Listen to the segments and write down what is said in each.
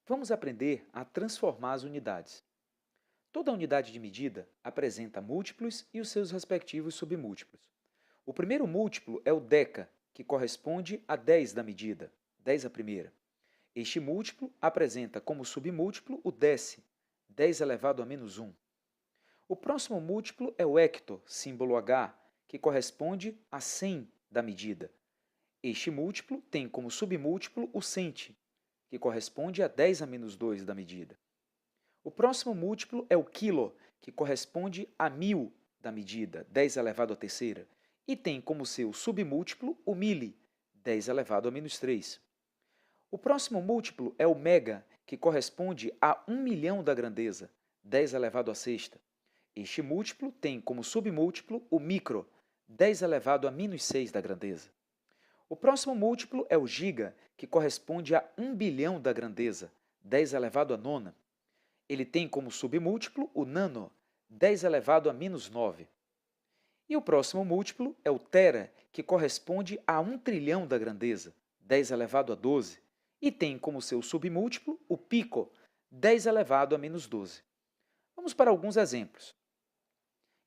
Vamos aprender a transformar as unidades. Toda unidade de medida apresenta múltiplos e os seus respectivos submúltiplos. O primeiro múltiplo é o deca, que corresponde a 10 da medida, 10 a primeira. Este múltiplo apresenta como submúltiplo o décimo, 10 elevado a menos 1. O próximo múltiplo é o hecto, símbolo H, que corresponde a 100 da medida. Este múltiplo tem como submúltiplo o centi, que corresponde a 10 a menos 2 da medida. O próximo múltiplo é o quilo, que corresponde a 1000 da medida, 10 elevado à terceira, e tem como seu submúltiplo o mili, 10 elevado a menos 3. O próximo múltiplo é o mega, que corresponde a 1.000.000 da grandeza, 10 elevado à sexta. Este múltiplo tem como submúltiplo o micro, 10 elevado a menos 6 da grandeza. O próximo múltiplo é o giga, que corresponde a 1.000.000.000 da grandeza, 10 elevado a nona. Ele tem como submúltiplo o nano, 10 elevado a menos 9. E o próximo múltiplo é o tera, que corresponde a 1.000.000.000 da grandeza, 10 elevado a 12. E tem como seu submúltiplo o pico, 10 elevado a menos 12. Vamos para alguns exemplos.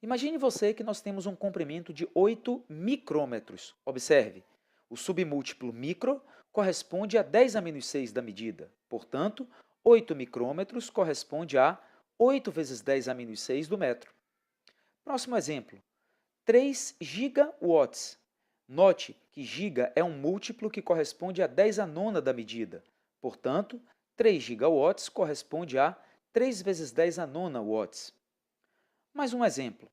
Imagine você que nós temos um comprimento de 8 micrômetros. Observe, o submúltiplo micro corresponde a 10 a menos 6 da medida. Portanto, 8 micrômetros corresponde a 8 vezes 10 a menos 6 do metro. Próximo exemplo, 3 gigawatts. Note que giga é um múltiplo que corresponde a 10 a nona da medida. Portanto, 3 gigawatts corresponde a 3 vezes 10 a nona watts. Mais um exemplo,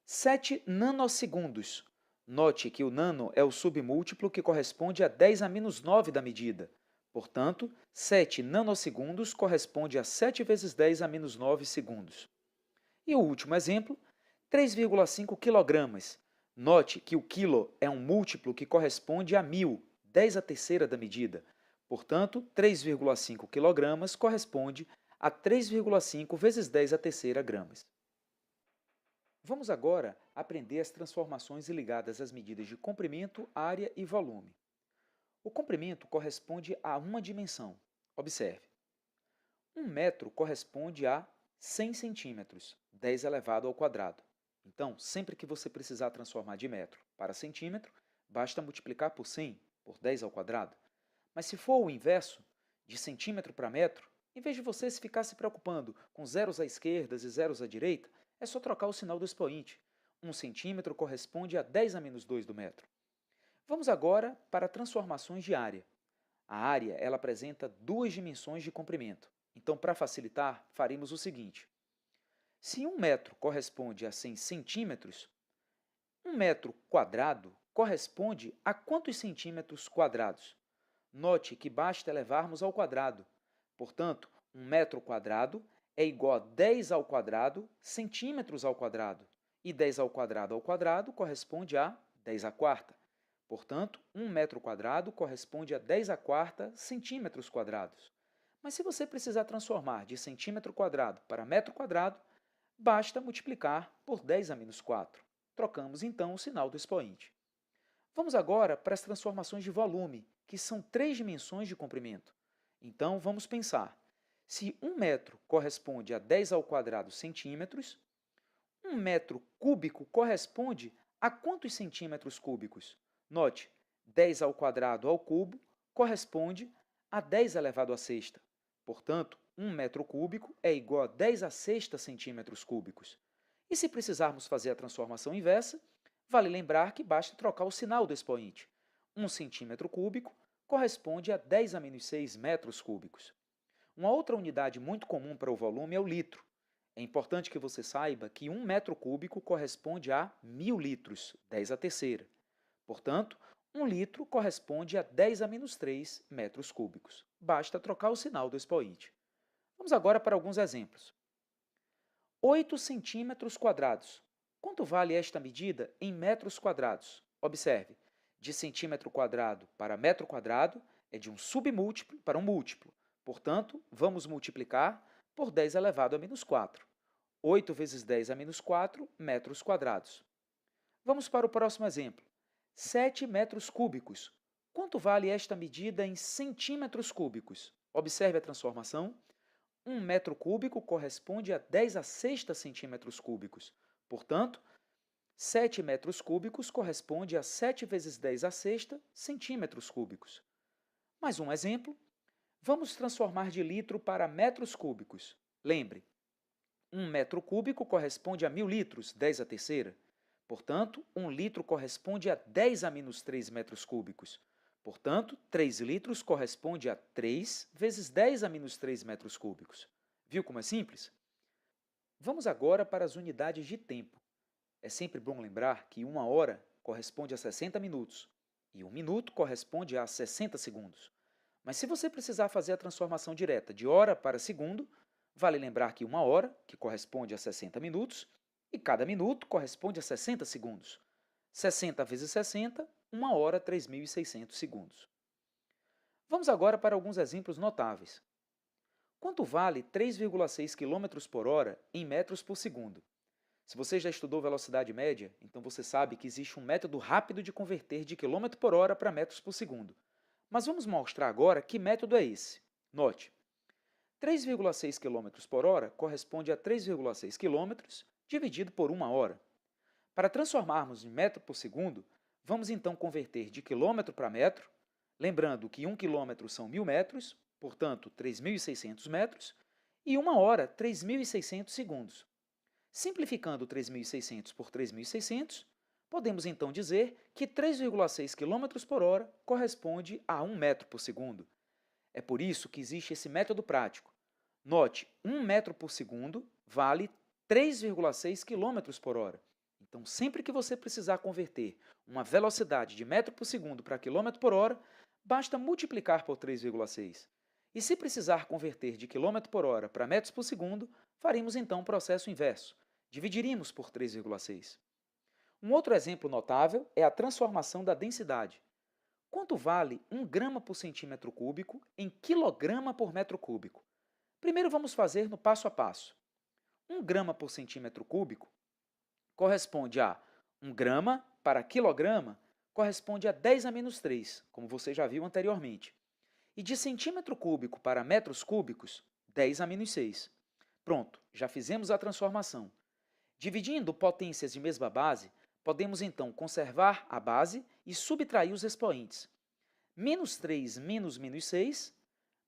7 nanosegundos. Note que o nano é o submúltiplo que corresponde a 10 a menos 9 da medida. Portanto, 7 nanosegundos corresponde a 7 vezes 10 a menos 9 segundos. E o último exemplo, 3,5 quilogramas. Note que o quilo é um múltiplo que corresponde a 1.000, 10 a terceira da medida. Portanto, 3,5 quilogramas corresponde a 3,5 vezes 10 a terceira gramas. Vamos agora aprender as transformações ligadas às medidas de comprimento, área e volume. O comprimento corresponde a uma dimensão. Observe. 1 metro corresponde a 100 centímetros, 10 elevado ao quadrado. Então, sempre que você precisar transformar de metro para centímetro, basta multiplicar por 100, por 10 ao quadrado. Mas se for o inverso, de centímetro para metro, em vez de você ficar se preocupando com zeros à esquerda e zeros à direita, é só trocar o sinal do expoente. 1 centímetro corresponde a 10 a menos 2 do metro. Vamos agora para transformações de área. A área ela apresenta duas dimensões de comprimento. Então, para facilitar, faremos o seguinte. Se 1 metro corresponde a 100 centímetros, 1 metro quadrado corresponde a quantos centímetros quadrados? Note que basta elevarmos ao quadrado. Portanto, 1 metro quadrado é igual a 10 ao quadrado centímetros ao quadrado. E 10 ao quadrado corresponde a 10 à quarta. Portanto, 1 metro quadrado corresponde a 10 à quarta centímetros quadrados. Mas se você precisar transformar de centímetro quadrado para metro quadrado, basta multiplicar por 10 a menos 4. Trocamos então o sinal do expoente. Vamos agora para as transformações de volume, que são 3 dimensões de comprimento. Então, vamos pensar. Se 1 metro corresponde a 10 ao quadrado centímetros, 1 metro cúbico corresponde a quantos centímetros cúbicos? Note, 10 ao quadrado ao cubo corresponde a 10 elevado à sexta. Portanto, 1 metro cúbico é igual a 10 a sexta centímetros cúbicos. E se precisarmos fazer a transformação inversa, vale lembrar que basta trocar o sinal do expoente. 1 centímetro cúbico corresponde a 10 a menos 6 metros cúbicos. Uma outra unidade muito comum para o volume é o litro. É importante que você saiba que 1 metro cúbico corresponde a 1.000 litros, 10 a terceira. Portanto, 1 litro corresponde a 10 a menos 3 metros cúbicos. Basta trocar o sinal do expoente. Vamos agora para alguns exemplos. 8 centímetros quadrados. Quanto vale esta medida em metros quadrados? Observe, de centímetro quadrado para metro quadrado é de um submúltiplo para um múltiplo. Portanto, vamos multiplicar por 10 elevado a menos 4. 8 vezes 10 a menos 4 metros quadrados. Vamos para o próximo exemplo. 7 metros cúbicos. Quanto vale esta medida em centímetros cúbicos? Observe a transformação. 1 metro cúbico corresponde a 10 a sexta centímetros cúbicos. Portanto, 7 metros cúbicos corresponde a 7 vezes 10 a sexta centímetros cúbicos. Mais um exemplo. Vamos transformar de litro para metros cúbicos. Lembre, 1 metro cúbico corresponde a 1000 litros, 10 a terceira. Portanto, 1 litro corresponde a 10 a menos 3 metros cúbicos. Portanto, 3 litros corresponde a 3 vezes 10 a menos 3 metros cúbicos. Viu como é simples? Vamos agora para as unidades de tempo. É sempre bom lembrar que 1 hora corresponde a 60 minutos e 1 minuto corresponde a 60 segundos. Mas se você precisar fazer a transformação direta de hora para segundo, vale lembrar que 1 hora, que corresponde a 60 minutos, e cada minuto corresponde a 60 segundos. 60 vezes 60, 1 hora, 3.600 segundos. Vamos agora para alguns exemplos notáveis. Quanto vale 3,6 km por hora em metros por segundo? Se você já estudou velocidade média, então você sabe que existe um método rápido de converter de km por hora para metros por segundo. Mas vamos mostrar agora que método é esse. Note, 3,6 km por hora corresponde a 3,6 km dividido por 1 hora. Para transformarmos em metro por segundo, vamos então converter de quilômetro para metro, lembrando que 1 quilômetro são 1000 metros, portanto 3.600 metros, e 1 hora, 3.600 segundos. Simplificando 3.600 por 3.600, podemos então dizer que 3,6 km por hora corresponde a 1 metro por segundo. É por isso que existe esse método prático. Note, 1 metro por segundo vale 3,6 km por hora. Então, sempre que você precisar converter uma velocidade de metro por segundo para quilômetro por hora, basta multiplicar por 3,6. E se precisar converter de quilômetro por hora para metros por segundo, faremos então o processo inverso. Dividiríamos por 3,6. Um outro exemplo notável é a transformação da densidade. Quanto vale 1 grama por centímetro cúbico em quilograma por metro cúbico? Primeiro vamos fazer no passo a passo. 1 grama por centímetro cúbico corresponde a 1 grama para quilograma corresponde a 10 a menos 3, como você já viu anteriormente. E de centímetro cúbico para metros cúbicos, 10 a menos 6. Pronto, já fizemos a transformação. Dividindo potências de mesma base, podemos então conservar a base e subtrair os expoentes. Menos 3 menos menos 6,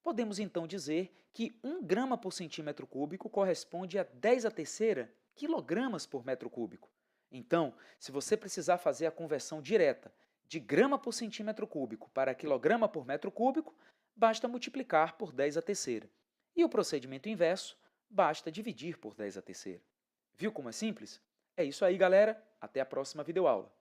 podemos então dizer que 1 grama por centímetro cúbico corresponde a 10 a terceira quilogramas por metro cúbico. Então, se você precisar fazer a conversão direta de grama por centímetro cúbico para quilograma por metro cúbico, basta multiplicar por 10 a terceira. E o procedimento inverso, basta dividir por 10 a terceira. Viu como é simples? É isso aí, galera. Até a próxima videoaula.